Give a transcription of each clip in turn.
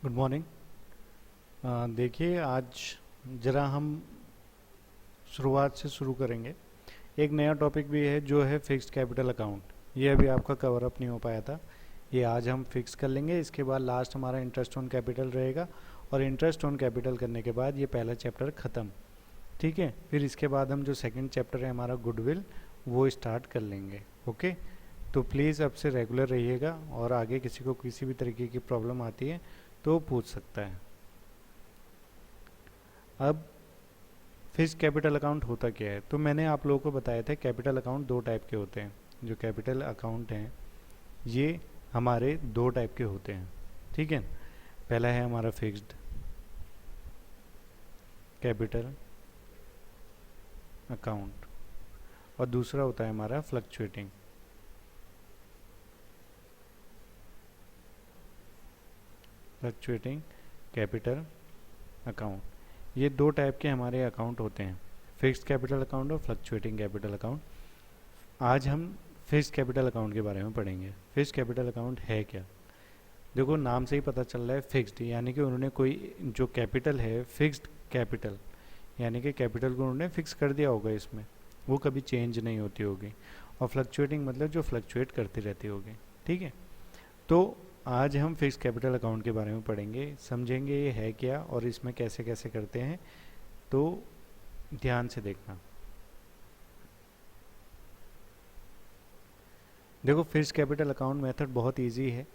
Good morning. देखिए, आज ज़रा हम शुरुआत से शुरू करेंगे। एक नया टॉपिक भी है जो है फिक्स्ड कैपिटल अकाउंट। ये अभी आपका कवर अप नहीं हो पाया था, ये आज हम फिक्स कर लेंगे। इसके बाद लास्ट हमारा इंटरेस्ट ऑन कैपिटल रहेगा, और इंटरेस्ट ऑन कैपिटल करने के बाद ये पहला चैप्टर ख़त्म। ठीक है, फिर इसके बाद हम जो सेकंड चैप्टर है हमारा गुडविल, वो स्टार्ट कर लेंगे। ओके, तो प्लीज़ अब से रेगुलर रहिएगा, और आगे किसी को किसी भी तरीके की प्रॉब्लम आती है तो पूछ सकता है। अब फिक्स्ड कैपिटल अकाउंट होता क्या है, तो मैंने आप लोगों को बताया था कैपिटल अकाउंट दो टाइप के होते हैं। जो कैपिटल अकाउंट हैं ये हमारे दो टाइप के होते हैं। ठीक है, पहला है हमारा फिक्स्ड कैपिटल अकाउंट, और दूसरा होता है हमारा फ्लक्चुएटिंग कैपिटल अकाउंट। ये दो टाइप के हमारे अकाउंट होते हैं, फिक्स्ड कैपिटल अकाउंट और फ्लक्चुएटिंग कैपिटल अकाउंट। आज हम फिक्स्ड कैपिटल अकाउंट के बारे में पढ़ेंगे। फिक्स्ड कैपिटल अकाउंट है क्या? देखो, नाम से ही पता चल रहा है फिक्स्ड, यानी कि उन्होंने कोई जो कैपिटल है फिक्स्ड कैपिटल, यानी कि कैपिटल को उन्होंने फिक्स कर दिया होगा, इसमें वो कभी चेंज नहीं होती होगी। और फ्लक्चुएटिंग मतलब जो फ्लक्चुएट करती रहती होगी। ठीक है, तो आज हम फिक्स्ड कैपिटल अकाउंट के बारे में पढ़ेंगे, समझेंगे ये है क्या और इसमें कैसे कैसे करते हैं, तो ध्यान से देखना। देखो, फिक्स्ड कैपिटल अकाउंट मेथड बहुत इजी है,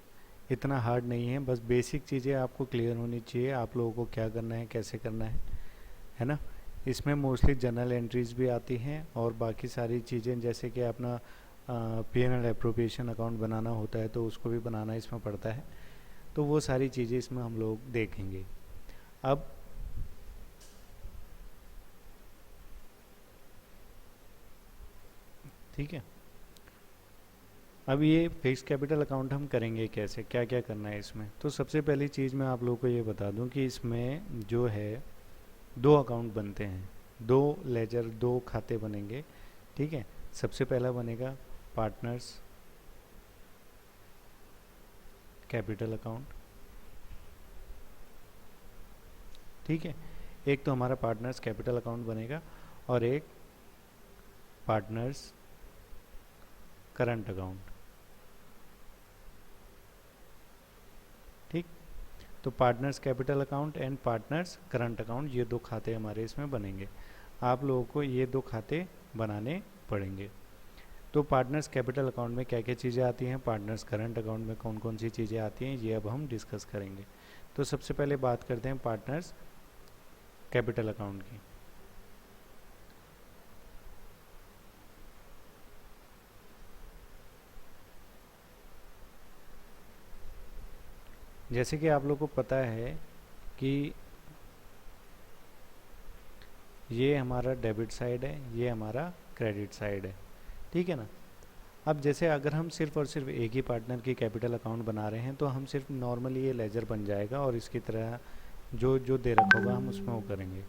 इतना हार्ड नहीं है, बस बेसिक चीज़ें आपको क्लियर होनी चाहिए, आप लोगों को क्या करना है कैसे करना है ना। इसमें मोस्टली जनरल एंट्रीज भी आती हैं, और बाकी सारी चीज़ें जैसे कि अपना P&L एप्रोप्रिएशन अकाउंट बनाना होता है तो उसको भी बनाना इसमें पड़ता है। तो वो सारी चीज़ें इसमें हम लोग देखेंगे। अब ठीक है, अब ये फिक्स्ड कैपिटल अकाउंट हम करेंगे कैसे, क्या क्या करना है इसमें। तो सबसे पहली चीज़ मैं आप लोगों को ये बता दूं कि इसमें जो है दो अकाउंट बनते हैं, दो लेजर, दो खाते बनेंगे। ठीक है, सबसे पहला बनेगा पार्टनर्स कैपिटल अकाउंट। ठीक है, एक तो हमारा पार्टनर्स कैपिटल अकाउंट बनेगा, और एक पार्टनर्स करंट अकाउंट। ठीक, तो partners capital account and partners current account, ये दो खाते हमारे इसमें बनेंगे। आप लोगों को ये दो खाते बनाने पड़ेंगे। तो पार्टनर्स कैपिटल अकाउंट में क्या क्या चीज़ें आती हैं, पार्टनर्स करंट अकाउंट में कौन कौन सी चीज़ें आती हैं, ये अब हम डिस्कस करेंगे। तो सबसे पहले बात करते हैं पार्टनर्स कैपिटल अकाउंट की। जैसे कि आप लोग को पता है कि ये हमारा डेबिट साइड है, ये हमारा क्रेडिट साइड है। ठीक है ना। अब जैसे अगर हम सिर्फ और सिर्फ एक ही पार्टनर की कैपिटल अकाउंट बना रहे हैं तो हम सिर्फ नॉर्मली ये लेजर बन जाएगा, और इसकी तरह जो जो दे रखा होगा हम उसमें वो करेंगे।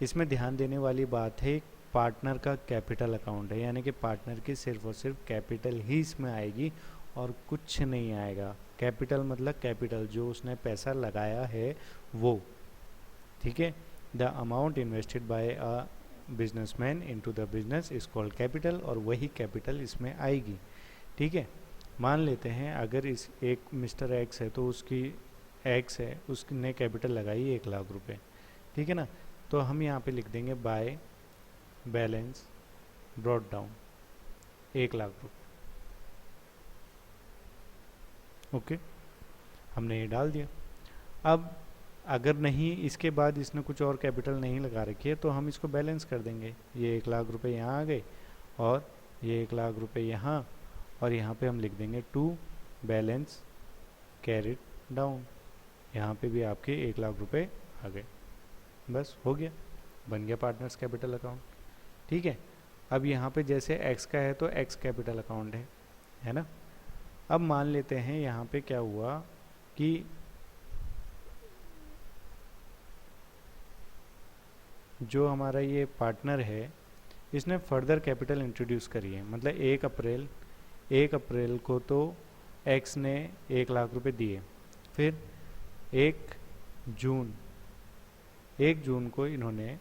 इसमें ध्यान देने वाली बात है, पार्टनर का कैपिटल अकाउंट है, यानी कि पार्टनर की सिर्फ और सिर्फ कैपिटल ही इसमें आएगी और कुछ नहीं आएगा। कैपिटल मतलब कैपिटल, जो उसने पैसा लगाया है वो। ठीक है, the amount invested bye a businessman into the business is called capital, और वही कैपिटल इसमें आएगी। ठीक है, मान लेते हैं अगर इस एक मिस्टर एक्स है तो उसकी एक्स है, उसने कैपिटल लगाई 1,00,000 रुपये। ठीक है ना, तो हम यहाँ पे लिख देंगे बाय बैलेंस ब्रॉट डाउन 1,00,000 रुपये। ओके, हमने ये डाल दिया। अब अगर नहीं, इसके बाद इसने कुछ और कैपिटल नहीं लगा रखी है तो हम इसको बैलेंस कर देंगे। ये 1,00,000 रुपये यहाँ आ गए, और ये 1,00,000 रुपये यहाँ, और यहाँ पे हम लिख देंगे टू बैलेंस कैरिड डाउन। यहाँ पे भी आपके 1,00,000 रुपये आ गए। बस हो गया, बन गया पार्टनर्स कैपिटल अकाउंट। ठीक है, अब यहाँ पे जैसे एक्स का है तो एक्स कैपिटल अकाउंट है ना। अब मान लेते हैं यहाँ पे क्या हुआ कि जो हमारा ये पार्टनर है इसने फर्दर कैपिटल इंट्रोड्यूस करी है, मतलब 1 अप्रैल को तो एक्स ने 1,00,000 रुपये दिए, फिर एक जून 1 जून को इन्होंने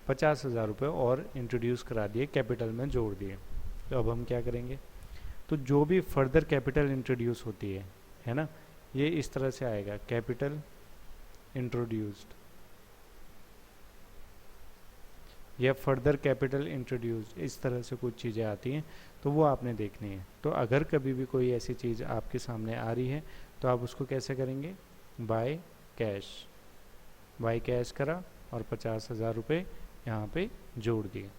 50,000 रुपये और इंट्रोड्यूस करा दिए, कैपिटल में जोड़ दिए। तो अब हम क्या करेंगे, तो जो भी फर्दर कैपिटल इंट्रोड्यूस होती है ना, ये इस तरह से आएगा, कैपिटल इंट्रोड्यूस्ड या फर्दर कैपिटल इंट्रोड्यूस्ड, इस तरह से कुछ चीज़ें आती हैं, तो वो आपने देखनी है। तो अगर कभी भी कोई ऐसी चीज़ आपके सामने आ रही है तो आप उसको कैसे करेंगे, बाय कैश करा और 50,000 रुपये यहाँ पे जोड़ दिए।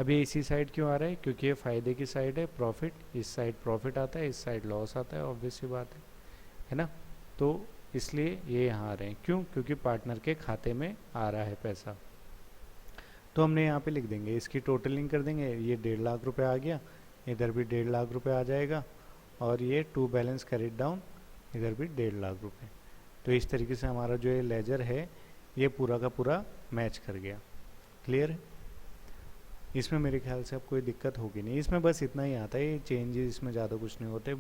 अब ये इसी साइड क्यों आ रहा है, क्योंकि ये फ़ायदे की साइड है, प्रॉफिट, इस साइड प्रॉफिट आता है, इस साइड लॉस आता है, ऑब्वियस सी बात है ना। तो इसलिए ये यहाँ आ रहे हैं, क्यों, क्योंकि पार्टनर के खाते में आ रहा है पैसा। तो हमने यहाँ पे लिख देंगे, इसकी टोटलिंग कर देंगे, ये 1.5 लाख रुपए आ गया, इधर भी 1.5 लाख रुपए आ जाएगा, और ये टू बैलेंस कैरिड डाउन, इधर भी 1.5 लाख रुपए। तो इस तरीके से हमारा जो ये लेजर है ये पूरा का पूरा मैच कर गया। क्लियर है, इसमें मेरे ख्याल से अब कोई दिक्कत होगी नहीं, इसमें बस इतना ही आता है, ये चेंजेस इसमें ज़्यादा कुछ नहीं होते,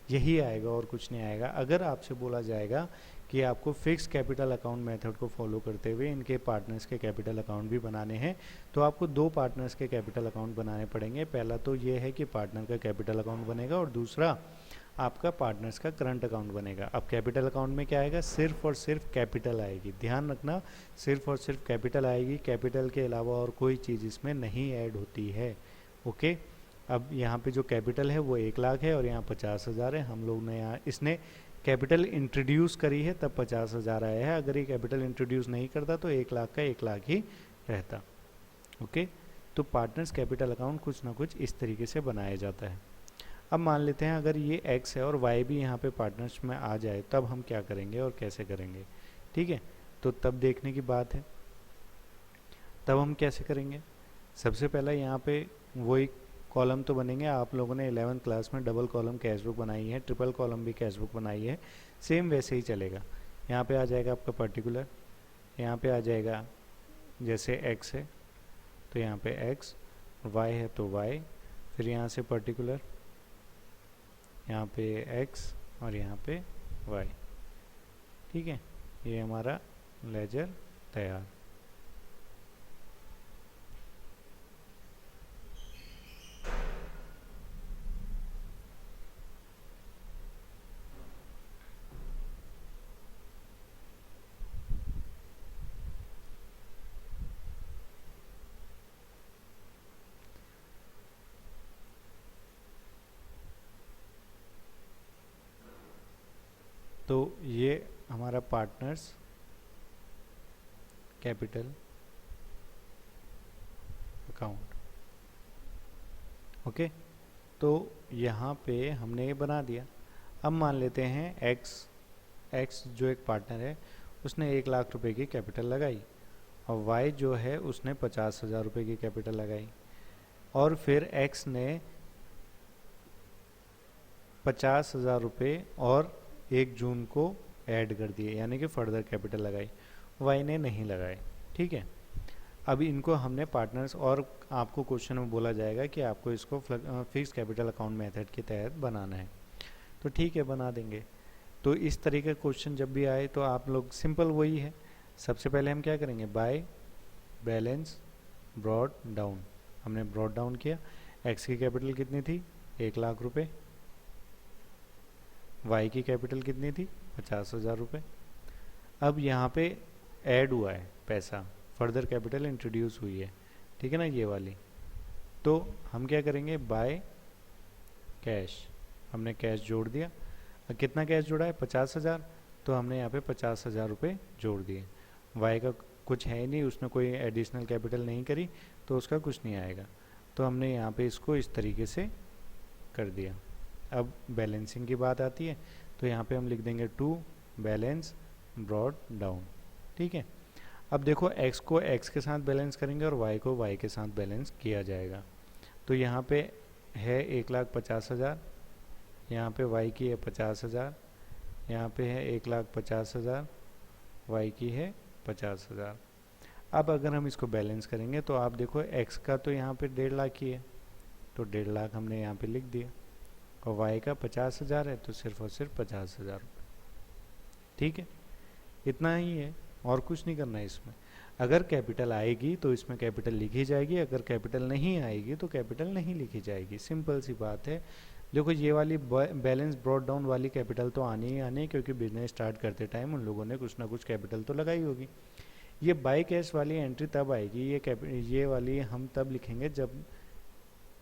यही आएगा और कुछ नहीं आएगा। अगर आपसे बोला जाएगा कि आपको फिक्स कैपिटल अकाउंट मेथड को फॉलो करते हुए इनके पार्टनर्स के कैपिटल अकाउंट भी बनाने हैं, तो आपको 2 पार्टनर्स के कैपिटल अकाउंट बनाने पड़ेंगे। पहला तो ये है कि पार्टनर का कैपिटल अकाउंट बनेगा, और दूसरा आपका पार्टनर्स का करंट अकाउंट बनेगा। अब कैपिटल अकाउंट में क्या आएगा, सिर्फ और सिर्फ कैपिटल आएगी, ध्यान रखना, सिर्फ और सिर्फ कैपिटल आएगी, कैपिटल के अलावा और कोई चीज़ इसमें नहीं ऐड होती है। ओके, अब यहाँ पे जो कैपिटल है वो 1 लाख है और यहाँ 50,000 है। हम लोग ने यहाँ इसने कैपिटल इंट्रोड्यूस करी है तब 50,000 आया है, अगर ये कैपिटल इंट्रोड्यूस नहीं करता तो 1 लाख का 1 लाख ही रहता। ओके, तो पार्टनर्स कैपिटल अकाउंट कुछ ना कुछ इस तरीके से बनाया जाता है। अब मान लेते हैं अगर ये x है और y भी यहाँ पे पार्टनर्स में आ जाए, तब हम क्या करेंगे और कैसे करेंगे, ठीक है। तो तब देखने की बात है, तब हम कैसे करेंगे। सबसे पहला यहाँ पे वही कॉलम तो बनेंगे, आप लोगों ने 11th क्लास में डबल कॉलम कैश बुक बनाई है, ट्रिपल कॉलम भी कैश बुक बनाई है, सेम वैसे ही चलेगा। यहाँ पे आ जाएगा आपका पर्टिकुलर, यहाँ पे आ जाएगा जैसे x है तो यहाँ पे x, y है तो y, फिर यहाँ से पर्टिकुलर, यहाँ पे x और यहाँ पे y, ठीक है। ये हमारा लेजर तैयार। तो ये हमारा पार्टनर्स कैपिटल अकाउंट। ओके, तो यहाँ पे हमने ये बना दिया। अब मान लेते हैं एक्स जो एक पार्टनर है उसने 1 लाख रुपए की कैपिटल लगाई, और वाई जो है उसने 50,000 रुपये की कैपिटल लगाई, और फिर एक्स ने 50,000 रुपये और 1 जून को ऐड कर दिए, यानी कि फर्दर कैपिटल लगाई, वाई ने नहीं लगाए, ठीक है। अब इनको हमने पार्टनर्स, और आपको क्वेश्चन में बोला जाएगा कि आपको इसको फिक्स कैपिटल अकाउंट मेथड के तहत बनाना है, तो ठीक है बना देंगे। तो इस तरीके का क्वेश्चन जब भी आए तो आप लोग सिंपल वही है, सबसे पहले हम क्या करेंगे, बाय बैलेंस ब्रॉड डाउन, हमने ब्रॉड डाउन किया। एक्स की कैपिटल कितनी थी, 1 लाख रुपए, वाई की कैपिटल कितनी थी, 50,000 रुपये। अब यहाँ पे ऐड हुआ है पैसा, फर्दर कैपिटल इंट्रोड्यूस हुई है, ठीक है ना, ये वाली। तो हम क्या करेंगे, बाय कैश, हमने कैश जोड़ दिया। कितना कैश जोड़ा है, 50,000, तो हमने यहाँ पे 50,000 रुपये जोड़ दिए। वाई का कुछ है ही नहीं, उसने कोई एडिशनल कैपिटल नहीं करी, तो उसका कुछ नहीं आएगा, तो हमने यहाँ पे इसको इस तरीके से कर दिया। अब बैलेंसिंग की बात आती है, तो यहाँ पे हम लिख देंगे टू बैलेंस ब्रॉड डाउन, ठीक है। अब देखो x को x के साथ बैलेंस करेंगे और y को y के साथ बैलेंस किया जाएगा। तो यहाँ पे है 1,50,000, यहाँ पे y की है 50,000, यहाँ पे है 1,50,000, y की है 50,000। अब अगर हम इसको बैलेंस करेंगे तो आप देखो x का तो यहाँ पे 1.5 लाख ही है, तो 1.5 लाख हमने यहाँ पे लिख दिया, और y का 50,000 है तो सिर्फ और सिर्फ 50,000 रुपये, ठीक है। इतना ही है, और कुछ नहीं करना है इसमें। अगर कैपिटल आएगी तो इसमें कैपिटल लिखी जाएगी, अगर कैपिटल नहीं आएगी तो कैपिटल नहीं लिखी जाएगी, सिंपल सी बात है। देखो ये वाली बैलेंस ब्रॉट डाउन वाली कैपिटल तो आनी ही आनी, क्योंकि बिजनेस स्टार्ट करते टाइम उन लोगों ने कुछ ना कुछ कैपिटल तो लगाई होगी। ये बाई कैश वाली एंट्री तब आएगी, ये वाली हम तब लिखेंगे जब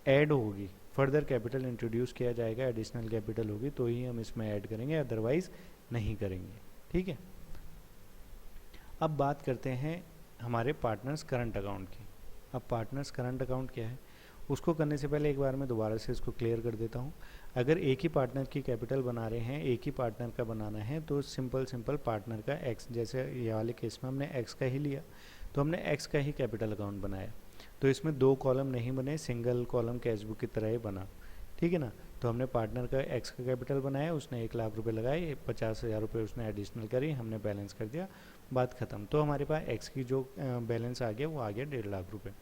ऐड होगी, फर्दर कैपिटल इंट्रोड्यूस किया जाएगा, एडिशनल कैपिटल होगी तो ही हम इसमें ऐड करेंगे, अदरवाइज नहीं करेंगे। ठीक है, अब बात करते हैं हमारे पार्टनर्स करंट अकाउंट की। अब पार्टनर्स करंट अकाउंट क्या है, उसको करने से पहले एक बार मैं दोबारा से इसको क्लियर कर देता हूँ। अगर एक ही पार्टनर की कैपिटल बना रहे हैं, एक ही पार्टनर का बनाना है, तो सिंपल पार्टनर का एक्स, जैसे ये वाले केस में हमने एक्स का ही लिया, तो हमने एक्स का ही कैपिटल अकाउंट बनाया। तो इसमें 2 कॉलम नहीं बने, सिंगल कॉलम कैशबुक की तरह ही बना। ठीक है ना, तो हमने पार्टनर का एक्स का कैपिटल बनाया, उसने 1 लाख रुपए लगाए, 50,000 रुपये उसने एडिशनल करी, हमने बैलेंस कर दिया, बात ख़त्म। तो हमारे पास एक्स की जो बैलेंस आ गया वो आ गया 1.5 लाख रुपये।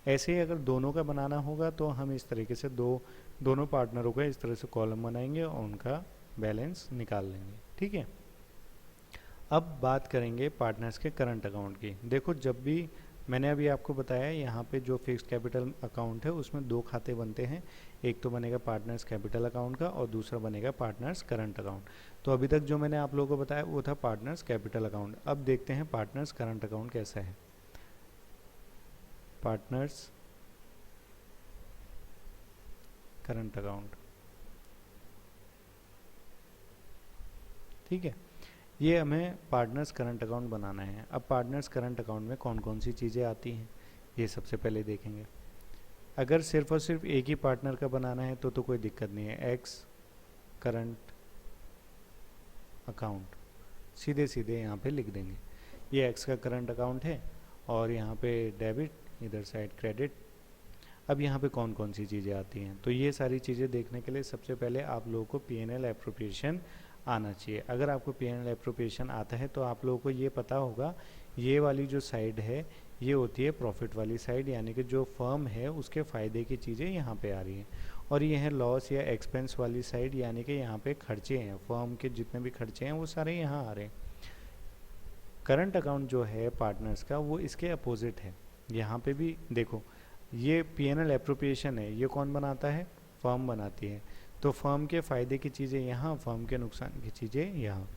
ऐसे ही अगर दोनों का बनाना होगा तो हम इस तरीके से दोनों पार्टनरों का इस तरह से कॉलम बनाएंगे और उनका बैलेंस निकाल लेंगे। ठीक है, अब बात करेंगे पार्टनर्स के करंट अकाउंट की। देखो जब भी मैंने अभी आपको बताया यहाँ पे जो फिक्स्ड कैपिटल अकाउंट है उसमें 2 खाते बनते हैं, एक तो बनेगा पार्टनर्स कैपिटल अकाउंट का और दूसरा बनेगा पार्टनर्स करंट अकाउंट। तो अभी तक जो मैंने आप लोगों को बताया वो था पार्टनर्स कैपिटल अकाउंट। अब देखते हैं पार्टनर्स करंट अकाउंट कैसा है। पार्टनर्स करंट अकाउंट, ठीक है, ये हमें पार्टनर्स करंट अकाउंट बनाना है। अब पार्टनर्स करंट अकाउंट में कौन कौन सी चीज़ें आती हैं ये सबसे पहले देखेंगे। अगर सिर्फ और सिर्फ एक ही पार्टनर का बनाना है तो कोई दिक्कत नहीं है, एक्स करंट अकाउंट सीधे सीधे यहाँ पे लिख देंगे। ये एक्स का करंट अकाउंट है और यहाँ पे डेबिट, इधर साइड क्रेडिट। अब यहाँ पे कौन कौन सी चीज़ें आती हैं, तो ये सारी चीज़ें देखने के लिए सबसे पहले आप लोगों को P&L एप्रोप्रिएशन आना चाहिए। अगर आपको P&L एप्रोप्रिएशन आता है तो आप लोगों को ये पता होगा ये वाली जो साइड है ये होती है प्रॉफिट वाली साइड, यानी कि जो फर्म है उसके फ़ायदे की चीज़ें यहाँ पे आ रही हैं, और ये है लॉस या एक्सपेंस वाली साइड, यानी कि यहाँ पे खर्चे हैं, फर्म के जितने भी खर्चे हैं वो सारे यहाँ आ रहे हैं। करंट अकाउंट जो है पार्टनर्स का वो इसके अपोजिट है। यहाँ पे भी देखो ये P&L एप्रोप्रिएशन है, ये कौन बनाता है, फर्म बनाती है। तो फर्म के फ़ायदे की चीज़ें यहाँ, फर्म के नुकसान की चीज़ें यहाँ।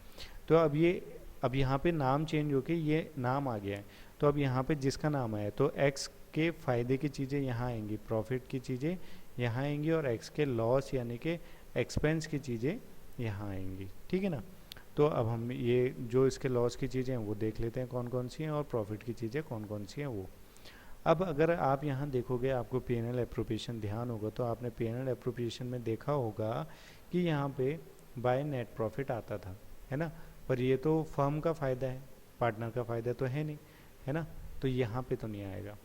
तो अब यहाँ पे नाम चेंज होके ये नाम आ गया है, तो अब यहाँ पे जिसका नाम आया तो एक्स के फ़ायदे की चीज़ें यहाँ आएंगी, प्रॉफिट की चीज़ें यहाँ आएंगी, और एक्स के लॉस यानी कि एक्सपेंस की चीज़ें यहाँ आएंगी। ठीक है ना, तो अब हम ये जो इसके लॉस की चीज़ें हैं वो देख लेते हैं कौन कौन सी हैं, और प्रॉफिट की चीज़ें कौन कौन सी हैं वो। अब अगर आप यहाँ देखोगे, आपको P&L एप्रोप्रिएशन ध्यान होगा तो आपने P&L एप्रोप्रिएशन में देखा होगा कि यहाँ पे बाय नेट प्रॉफिट आता था, है ना, पर ये तो फर्म का फ़ायदा है, पार्टनर का फ़ायदा तो है नहीं, है ना, तो यहाँ पे तो नहीं आएगा।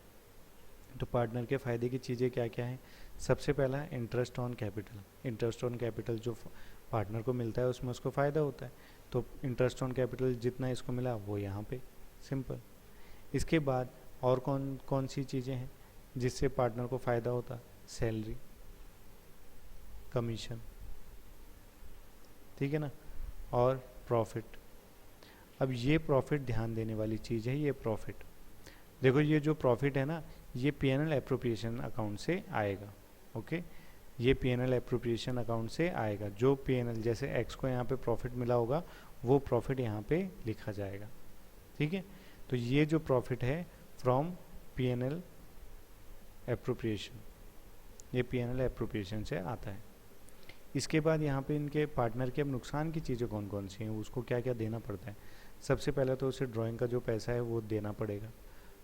तो पार्टनर के फ़ायदे की चीज़ें क्या क्या हैं, सबसे पहला interest on capital. Interest on capital जो पार्टनर को मिलता है उसमें उसको फ़ायदा होता है, तो इंटरेस्ट ऑन कैपिटल जितना इसको मिला वो यहाँ पे, सिंपल। इसके बाद और कौन कौन सी चीज़ें हैं जिससे पार्टनर को फ़ायदा होता, सैलरी, कमीशन, ठीक है ना, और प्रॉफिट। अब ये प्रॉफिट ध्यान देने वाली चीज़ है, ये प्रॉफिट देखो, ये जो प्रॉफिट है ना ये P&L एप्रोप्रिएशन अकाउंट से आएगा। ओके, ये P&L एप्रोप्रिएशन अकाउंट से आएगा। जो P&L जैसे एक्स को यहाँ पे प्रॉफिट मिला होगा वो प्रॉफिट यहाँ पे लिखा जाएगा। ठीक है, तो ये जो प्रॉफिट है फ्रॉम P&L एप्रोप्रिएशन, ये P&L एप्रोप्रिएशन से आता है। इसके बाद यहाँ पे इनके पार्टनर के अब नुकसान की चीज़ें कौन कौन सी हैं, उसको क्या क्या देना पड़ता है। सबसे पहले तो उसे ड्राइंग का जो पैसा है वो देना पड़ेगा,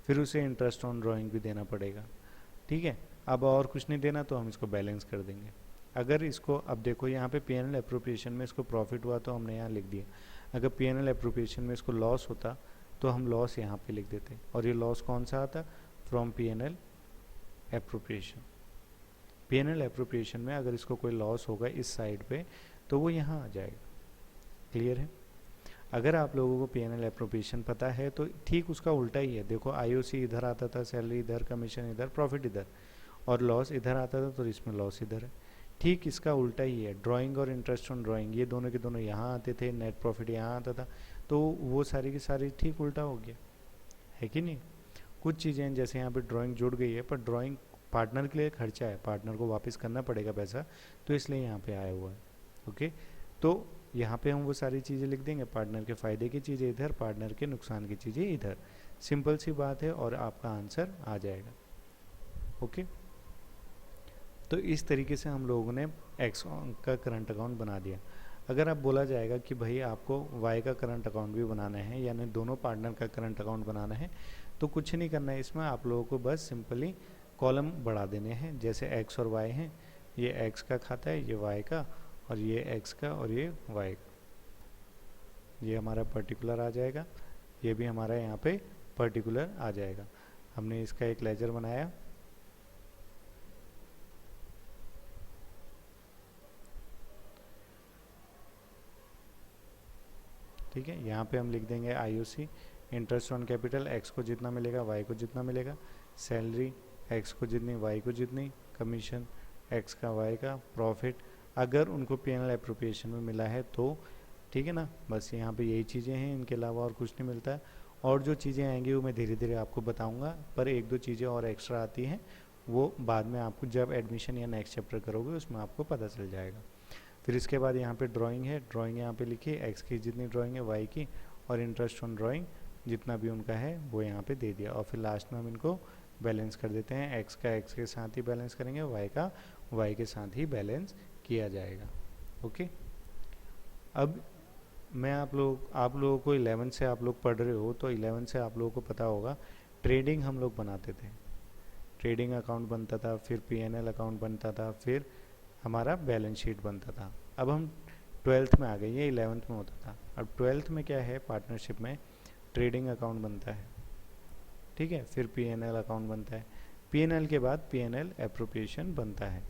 फिर उसे इंटरेस्ट ऑन ड्राइंग भी देना पड़ेगा। ठीक है, अब और कुछ नहीं देना तो हम इसको बैलेंस कर देंगे। अगर इसको अब देखो यहाँ पे P&L एप्रोप्रिएशन में इसको प्रॉफिट हुआ तो हमने यहाँ लिख दिया, अगर P&L एप्रोप्रिएशन में इसको लॉस होता तो हम लॉस यहाँ पे लिख देते, और ये लॉस कौन सा आता, from P&L appropriation. P&L appropriation में अगर इसको कोई लॉस होगा इस साइड पे तो वो यहाँ आ जाएगा। क्लियर है, अगर आप लोगों को P&L एप्रोप्रिएशन पता है तो ठीक उसका उल्टा ही है। देखो IOC इधर आता था, सैलरी इधर, कमीशन इधर, प्रॉफिट इधर, और लॉस इधर आता था तो इसमें लॉस इधर है। ठीक इसका उल्टा ही है, ड्राइंग और इंटरेस्ट ऑन ड्राइंग ये दोनों के दोनों यहाँ आते थे, नेट प्रॉफिट यहाँ आता था, तो वो सारी की सारी ठीक उल्टा हो गया, है कि नहीं। कुछ चीज़ें जैसे यहाँ पे ड्राइंग जुड़ गई है, पर ड्राइंग पार्टनर के लिए खर्चा है, पार्टनर को वापस करना पड़ेगा पैसा, तो इसलिए यहाँ पे आया हुआ है। ओके, तो यहाँ पे हम वो सारी चीज़ें लिख देंगे, पार्टनर के फ़ायदे की चीज़ें इधर, पार्टनर के नुकसान की चीज़ें इधर। सिंपल सी बात है और आपका आंसर आ जाएगा। ओके, तो इस तरीके से हम लोगों ने एक्स का करंट अकाउंट बना दिया। अगर आप बोला जाएगा कि भाई आपको वाई का करंट अकाउंट भी बनाना है, यानी दोनों पार्टनर का करंट अकाउंट बनाना है, तो कुछ नहीं करना है इसमें, आप लोगों को बस सिंपली कॉलम बढ़ा देने हैं। जैसे एक्स और वाई हैं, ये एक्स का खाता है, ये वाई का, और ये एक्स का और ये वाई का, ये हमारा पर्टिकुलर आ जाएगा, ये भी हमारा यहाँ पे पर्टिकुलर आ जाएगा। हमने इसका एक लेजर बनाया, ठीक है। यहाँ पे हम लिख देंगे IOC, interest on capital, x को जितना मिलेगा वाई को जितना मिलेगा, सैलरी एक्स को जितनी वाई को जितनी, कमीशन एक्स का वाई का, प्रॉफिट अगर उनको P&L एप्रोप्रिएशन में मिला है तो, ठीक है ना। बस यहाँ पे यही चीज़ें हैं, इनके अलावा और कुछ नहीं मिलता है। और जो चीज़ें आएंगी वो मैं धीरे धीरे आपको बताऊँगा, पर एक दो चीज़ें और एक्स्ट्रा आती हैं, वो बाद में आपको जब एडमिशन या नेक्स्ट चैप्टर करोगे उसमें आपको पता चल जाएगा। फिर इसके बाद यहाँ पे ड्राइंग है, ड्राइंग यहाँ पे लिखिए, एक्स की जितनी ड्राइंग है वाई की, और इंटरेस्ट ऑन ड्राइंग जितना भी उनका है वो यहाँ पे दे दिया। और फिर लास्ट में हम इनको बैलेंस कर देते हैं, एक्स का एक्स के साथ ही बैलेंस करेंगे, वाई का वाई के साथ ही बैलेंस किया जाएगा। ओके, अब मैं आप लोगों को 11 से आप लोग पढ़ रहे हो, तो 11 से आप लोगों को पता होगा ट्रेडिंग हम लोग बनाते थे, ट्रेडिंग अकाउंट बनता था, फिर P&L अकाउंट बनता था, फिर हमारा बैलेंस शीट बनता था। अब हम 12th में आ गए, ये 11th में होता था। अब 12th में क्या है, पार्टनरशिप में ट्रेडिंग अकाउंट बनता है, ठीक है, फिर P&L अकाउंट बनता है, P&L के बाद P&L एप्रोप्रिएशन बनता है।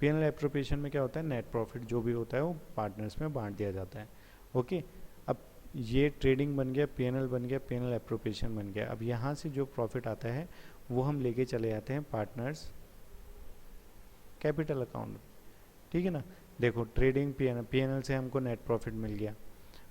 P&L एप्रोप्रिएशन में क्या होता है, नेट प्रॉफिट जो भी होता है वो पार्टनर्स में बांट दिया जाता है। ओके, अब ये ट्रेडिंग बन गया, P&L बन गया, P&L एप्रोप्रिएशन बन गया। अब यहाँ से जो प्रॉफिट आता है वो हम लेके चले जाते हैं पार्टनर्स कैपिटल अकाउंट, ठीक है ना। देखो ट्रेडिंग P&L से हमको नेट प्रॉफिट मिल गया,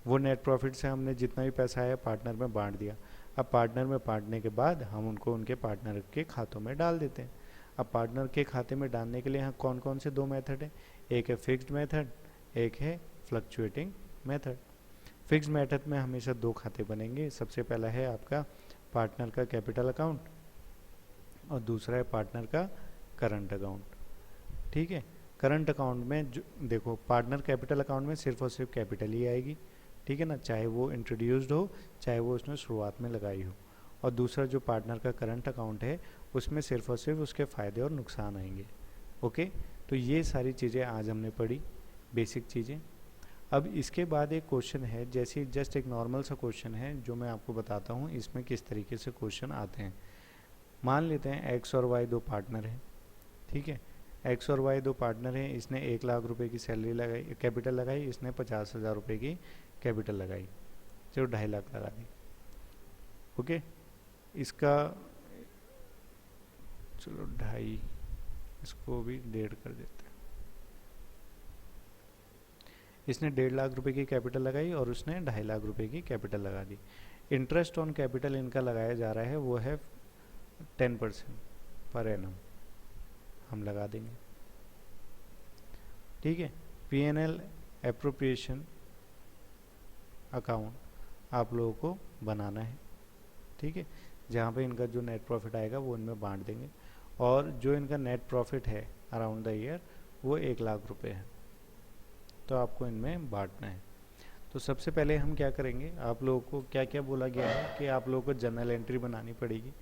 वो नेट प्रॉफिट से हमने जितना भी पैसा आया पार्टनर में बांट दिया। अब पार्टनर में बांटने के बाद हम उनको उनके पार्टनर के खातों में डाल देते हैं। अब पार्टनर के खाते में डालने के लिए यहाँ कौन कौन से दो मेथड है, एक है फिक्स्ड मेथड, एक है फ्लक्चुएटिंग मेथड। फिक्स्ड मेथड में हमेशा दो खाते बनेंगे, सबसे पहला है आपका पार्टनर का कैपिटल अकाउंट और दूसरा है पार्टनर का करंट अकाउंट, ठीक है। करंट अकाउंट में जो देखो, पार्टनर कैपिटल अकाउंट में सिर्फ और सिर्फ कैपिटल ही आएगी, ठीक है ना, चाहे वो इंट्रोड्यूस्ड हो, चाहे वो उसने शुरुआत में लगाई हो। और दूसरा जो पार्टनर का करंट अकाउंट है उसमें सिर्फ और सिर्फ उसके फ़ायदे और नुकसान आएंगे। ओके, तो ये सारी चीज़ें आज हमने पढ़ी, बेसिक चीज़ें। अब इसके बाद एक क्वेश्चन है, जैसे जस्ट एक नॉर्मल सा क्वेश्चन है जो मैं आपको बताता हूँ इसमें किस तरीके से क्वेश्चन आते हैं। मान लेते हैं एक्स और वाई दो पार्टनर हैं, ठीक है, एक्स और वाई दो पार्टनर हैं, इसने 1 लाख रुपए की सैलरी लगाई, कैपिटल लगाई, इसने 50,000 रुपये की कैपिटल लगाई, चलो 2.5 लाख लगा दी। ओके, इसका चलो 2.5, इसको भी 1.5 कर देते हैं। इसने 1.5 लाख रुपए की कैपिटल लगाई और उसने 2.5 लाख रुपए की कैपिटल लगा दी। इंटरेस्ट ऑन कैपिटल इनका लगाया जा रहा है वो है 10% पर एनम हम लगा देंगे, ठीक है। P&L एप्रोप्रिएशन अकाउंट आप लोगों को बनाना है, ठीक है, जहाँ पे इनका जो नेट प्रॉफिट आएगा वो इनमें बांट देंगे, और जो इनका नेट प्रॉफिट है अराउंड द ईयर वो 1 लाख रुपए है, तो आपको इनमें बांटना है। तो सबसे पहले हम क्या करेंगे, आप लोगों को क्या क्या बोला गया है कि आप लोगों को जर्नल एंट्री बनानी पड़ेगी।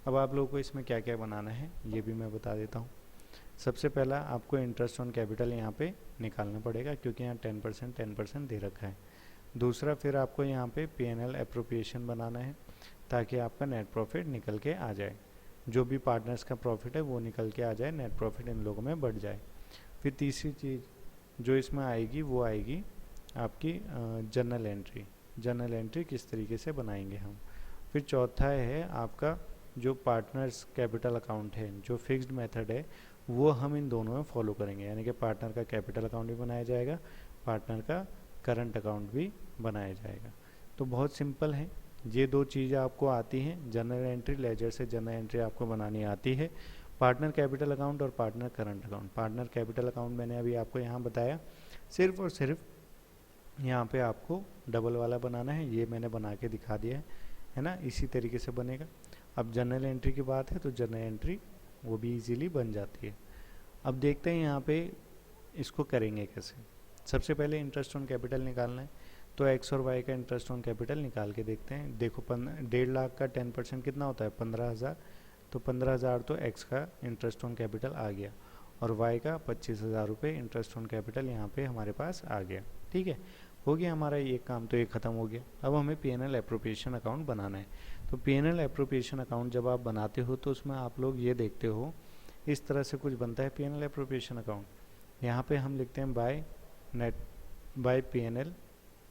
अब आप लोगों को इसमें क्या क्या बनाना है ये भी मैं बता देता हूँ। सबसे पहला आपको इंटरेस्ट ऑन कैपिटल यहाँ पे निकालना पड़ेगा क्योंकि यहाँ 10% दे रखा है। दूसरा, फिर आपको यहाँ पे P&L एप्रोप्रिएशन बनाना है ताकि आपका नेट प्रॉफिट निकल के आ जाए, जो भी पार्टनर्स का प्रॉफिट है वो निकल के आ जाए, नेट प्रॉफिट इन लोगों में बढ़ जाए। फिर तीसरी चीज़ जो इसमें आएगी वो आएगी आपकी जर्नल एंट्री। जर्नल एंट्री किस तरीके से बनाएंगे हम। फिर चौथा है आपका जो पार्टनर्स कैपिटल अकाउंट है, जो फिक्स्ड मेथड है वो हम इन दोनों में फॉलो करेंगे, यानी कि पार्टनर का कैपिटल अकाउंट भी बनाया जाएगा, पार्टनर का करंट अकाउंट भी बनाया जाएगा। तो बहुत सिंपल है, ये दो चीज़ें आपको आती हैं, जनरल एंट्री, लेजर से जनरल एंट्री आपको बनानी आती है, पार्टनर कैपिटल अकाउंट और partner current account. Partner capital account मैंने अभी आपको यहाँ बताया, सिर्फ और सिर्फ यहाँ पे आपको डबल वाला बनाना है, ये मैंने बना के दिखा दिया है ना, इसी तरीके से बनेगा। अब जनरल एंट्री की बात है तो जनरल एंट्री वो भी इजीली बन जाती है। अब देखते हैं यहाँ पे इसको करेंगे कैसे। सबसे पहले इंटरेस्ट ऑन कैपिटल निकालना है, तो एक्स और वाई का इंटरेस्ट ऑन कैपिटल निकाल के देखते हैं। देखो 1.5 लाख का 10% कितना होता है, 15,000, तो 15,000 तो एक्स का इंटरेस्ट ऑन कैपिटल आ गया, और वाई का 25,000 रुपये इंटरेस्ट ऑन कैपिटल यहाँ पे हमारे पास आ गया। ठीक है, हो गया हमारा ये काम, तो ये ख़त्म हो गया। अब हमें पी.एन.एल. एप्रोप्रिएशन अकाउंट बनाना है। तो पी.एन.एल. एप्रोप्रिएशन अकाउंट जब आप बनाते हो तो उसमें आप लोग ये देखते हो, इस तरह से कुछ बनता है पी.एन.एल. Appropriation account. यहाँ पे हम लिखते हैं बाय पी.एन.एल.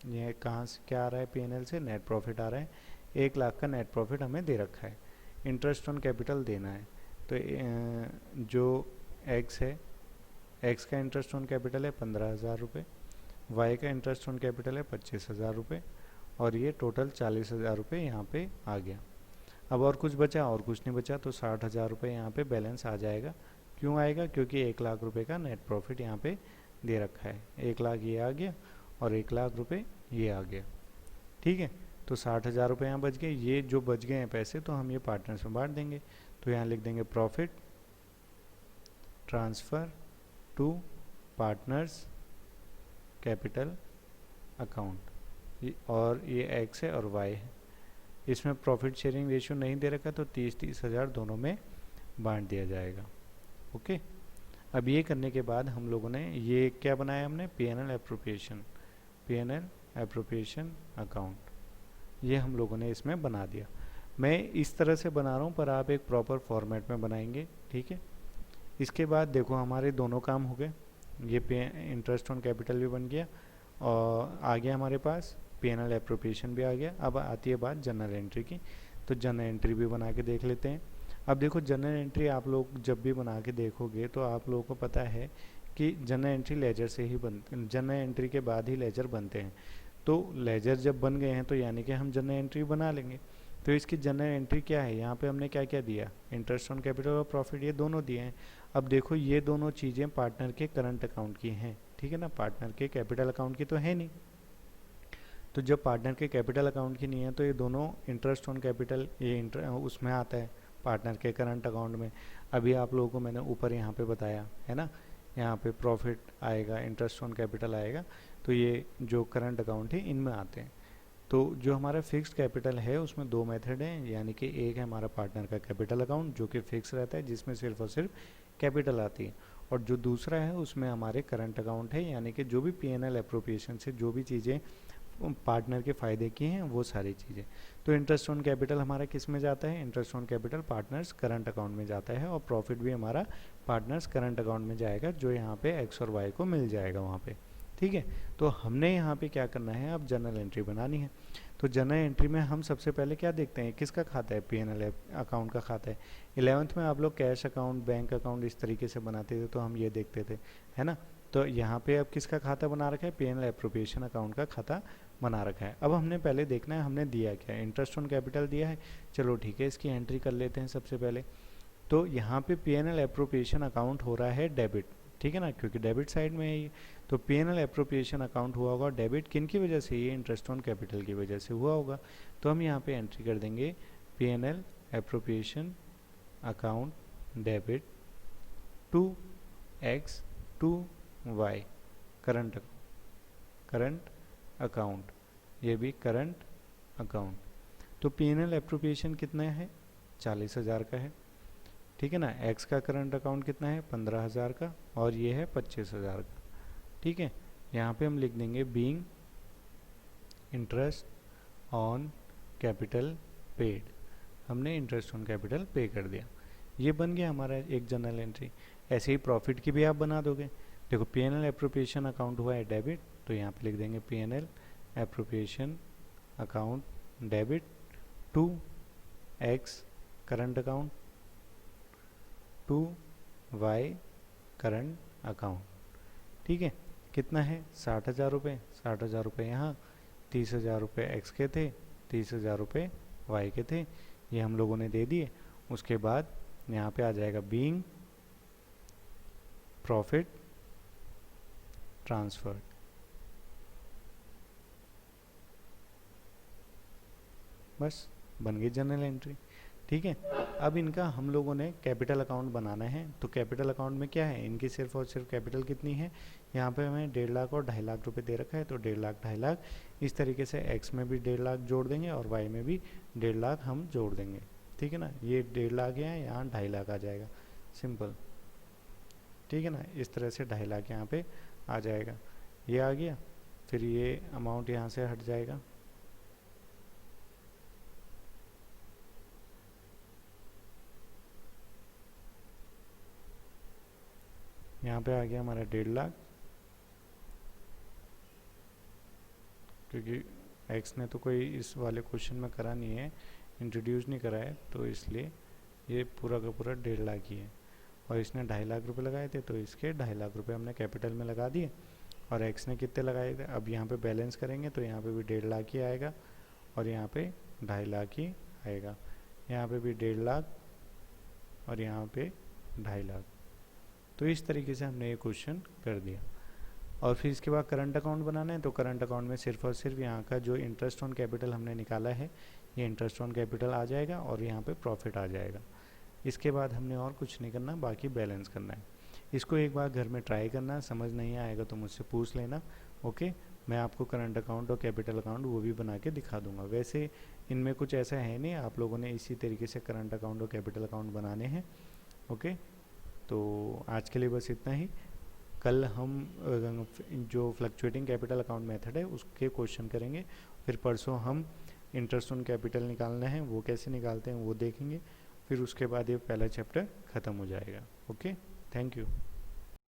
ये कहाँ से क्या आ रहा है, पी.एन.एल. से नेट प्रॉफिट आ रहा है, 1 लाख का नेट प्रॉफिट हमें दे रखा है, इंटरेस्ट ऑन कैपिटल देना है। तो जो एक्स है, एक्स का इंटरेस्ट ऑन कैपिटल है 15,000 रुपये, वाई का इंटरेस्ट ऑन कैपिटल है 25,000 रुपये, और ये टोटल 40,000 रुपये यहाँ पे आ गया। अब और कुछ बचा, और कुछ नहीं बचा, तो 60,000 रुपये यहाँ पे बैलेंस आ जाएगा। क्यों आएगा, क्योंकि 1 लाख रुपये का नेट प्रॉफिट यहाँ पे दे रखा है, 1 लाख ये आ गया और 1 लाख रुपये ये आ गया। ठीक है, तो 60,000 रुपये यहाँ बच गए। ये जो बच गए हैं पैसे तो हम ये पार्टनर्स में बांट देंगे। तो यहाँ लिख देंगे profit transfer to partners capital account, और ये एक्स है और वाई है। इसमें प्रॉफिट शेयरिंग रेशियो नहीं दे रखा, तो 30-30 हज़ार दोनों में बांट दिया जाएगा। ओके, अब ये करने के बाद हम लोगों ने ये क्या बनाया, हमने पी.एन.एल. एप्रोप्रिएशन अकाउंट, ये हम लोगों ने इसमें बना दिया। मैं इस तरह से बना रहा हूँ, पर आप एक प्रॉपर फॉर्मेट में बनाएंगे। ठीक है, इसके बाद देखो हमारे दोनों काम हो गए, ये इंटरेस्ट ऑन कैपिटल भी बन गया और आ गया हमारे पास, पी.एन.एल. एप्रोप्रिएशन भी आ गया। अब आती है बात जनरल एंट्री की, तो जनरल एंट्री भी बना के देख लेते हैं। अब देखो जनरल एंट्री आप लोग जब भी बना के देखोगे तो आप लोगों को पता है कि जनरल एंट्री लेजर से ही जनरल एंट्री के बाद ही लेजर बनते हैं। तो लेजर जब बन गए हैं तो यानी कि हम जनरल एंट्री बना लेंगे। तो इसकी जनरल एंट्री क्या है, यहाँ पे हमने क्या क्या दिया, इंटरेस्ट ऑन कैपिटल और प्रॉफिट, ये दोनों दिए हैं। अब देखो ये दोनों चीज़ें पार्टनर के करंट अकाउंट की हैं, ठीक है ना, पार्टनर के कैपिटल अकाउंट की तो है नहीं। तो जब पार्टनर के कैपिटल अकाउंट की नहीं है तो ये दोनों इंटरेस्ट ऑन कैपिटल ये उसमें आता है पार्टनर के करंट अकाउंट में। अभी आप लोगों को मैंने ऊपर यहाँ पे बताया है ना, यहाँ पे प्रॉफिट आएगा, इंटरेस्ट ऑन कैपिटल आएगा, तो ये जो करंट अकाउंट है इनमें आते हैं। तो जो हमारा फिक्स्ड कैपिटल है उसमें दो मेथड हैं, यानी कि एक है हमारा पार्टनर का कैपिटल अकाउंट जो कि फिक्स रहता है, जिसमें सिर्फ और सिर्फ कैपिटल आती है, और जो दूसरा है उसमें हमारे करंट अकाउंट है, यानी कि जो भी पी.एन.एल. एप्रोप्रिएशन से जो भी चीज़ें पार्टनर के फ़ायदे की हैं वो सारी चीज़ें। तो इंटरेस्ट ऑन कैपिटल हमारा किस में जाता है, interest on capital partners current account में जाता है, और प्रॉफिट भी हमारा पार्टनर्स करंट अकाउंट में जाएगा, जो यहाँ पे एक्स और वाई को मिल जाएगा वहाँ पे। ठीक है, तो हमने यहाँ पे क्या करना है, अब जनरल एंट्री बनानी है। तो जनरल एंट्री में हम सबसे पहले क्या देखते हैं, किसका खाता है, पी.एन.एल. अकाउंट का खाता है। 11th में आप लोग कैश अकाउंट, बैंक अकाउंट इस तरीके से बनाते थे, तो हम ये देखते थे, है ना। तो यहाँ पे अब किसका खाता बना रखा है, पी.एन.एल. एप्रोप्रिएशन अकाउंट का खाता बना रखा है। अब हमने पहले देखना है हमने दिया क्या है, इंटरेस्ट ऑन कैपिटल दिया है, चलो ठीक है, इसकी एंट्री कर लेते हैं सबसे पहले। तो यहाँ पे पी.एन.एल. एप्रोप्रिएशन अकाउंट हो रहा है डेबिट, ठीक है ना, क्योंकि डेबिट साइड में है ये। तो पी.एन.एल. एप्रोप्रिएशन अकाउंट हुआ होगा डेबिट, किन की वजह से, ये इंटरेस्ट ऑन कैपिटल की वजह से हुआ होगा। तो हम यहाँ पे एंट्री कर देंगे PNL. Appropriation account debit to X to Y current account, ये भी करंट अकाउंट। तो पी.एन.एल. एप्रोप्रिएशन कितना है, 40,000 का है, ठीक है ना। एक्स का करंट अकाउंट कितना है, 15,000 का, और ये है 25,000 का। ठीक है, यहाँ पे हम लिख देंगे being interest on capital paid, हमने इंटरेस्ट ऑन कैपिटल पे कर दिया। ये बन गया हमारा एक जनरल एंट्री। ऐसे ही प्रॉफिट की भी आप बना दोगे। देखो पी.एन.एल. एप्रोप्रिएशन अकाउंट हुआ है डेबिट, तो यहाँ पे लिख देंगे PNL. Appropriation account debit to X current account to Y current account. ठीक है, कितना है 60,000 रुपये, 60,000 रुपये यहाँ, 30,000 रुपये एक्स के थे, 30,000 रुपये वाई के थे, ये हम लोगों ने दे दिए। उसके बाद यहाँ पे आ जाएगा बीइंग प्रॉफिट ट्रांसफर्ड। बस बन गई जनरल एंट्री। ठीक है, अब इनका हम लोगों ने कैपिटल अकाउंट बनाना है। तो कैपिटल अकाउंट में क्या है, इनकी सिर्फ और सिर्फ कैपिटल कितनी है, यहाँ पे हमें 1.5 लाख और 2.5 लाख रुपए दे रखा है, तो 1.5 लाख 2.5 लाख इस तरीके से एक्स में भी 1.5 लाख जोड़ देंगे और वाई में भी 1.5 लाख हम जोड़ देंगे। ठीक है ना, ये 1.5 लाख है, यहाँ 2.5 लाख आ जाएगा, सिंपल। ठीक है ना, इस तरह से 2.5 लाख यहाँ पे आ जाएगा, ये आ गया। फिर ये अमाउंट यहाँ से हट जाएगा, यहाँ पे आ गया हमारा 1.5 लाख, क्योंकि एक्स ने तो कोई इस वाले क्वेश्चन में करा नहीं है, इंट्रोड्यूस नहीं करा है, तो इसलिए ये पूरा का पूरा 1.5 लाख ही है। और इसने 2.5 लाख रुपए लगाए थे, तो इसके 2.5 लाख रुपए हमने कैपिटल में लगा दिए। और एक्स ने कितने लगाए थे, अब यहाँ पे बैलेंस करेंगे तो यहाँ पे भी 1.5 लाख ही आएगा और यहाँ पे 2.5 लाख ही आएगा, यहाँ पे भी 1.5 लाख और यहाँ पे 2.5 लाख। तो इस तरीके से हमने ये क्वेश्चन कर दिया। और फिर इसके बाद करंट अकाउंट बनाना है, तो करंट अकाउंट में सिर्फ और सिर्फ यहाँ का जो इंटरेस्ट ऑन कैपिटल हमने निकाला है, ये इंटरेस्ट ऑन कैपिटल आ जाएगा और यहाँ पे प्रॉफिट आ जाएगा। इसके बाद हमने और कुछ नहीं करना, बाकी बैलेंस करना है। इसको एक बार घर में ट्राई करना, समझ नहीं आएगा तो मुझसे पूछ लेना। ओके, मैं आपको करंट अकाउंट और कैपिटल अकाउंट वो भी बना के दिखा दूंगा। वैसे इनमें कुछ ऐसा है नहीं, आप लोगों ने इसी तरीके से करंट अकाउंट और कैपिटल अकाउंट बनाने हैं। ओके, तो आज के लिए बस इतना ही। कल हम जो फ्लक्चुएटिंग कैपिटल अकाउंट मेथड है उसके क्वेश्चन करेंगे। फिर परसों हम इंटरेस्ट ऑन कैपिटल निकालना है, वो कैसे निकालते हैं वो देखेंगे। फिर उसके बाद ये पहला चैप्टर ख़त्म हो जाएगा। Okay, thank you.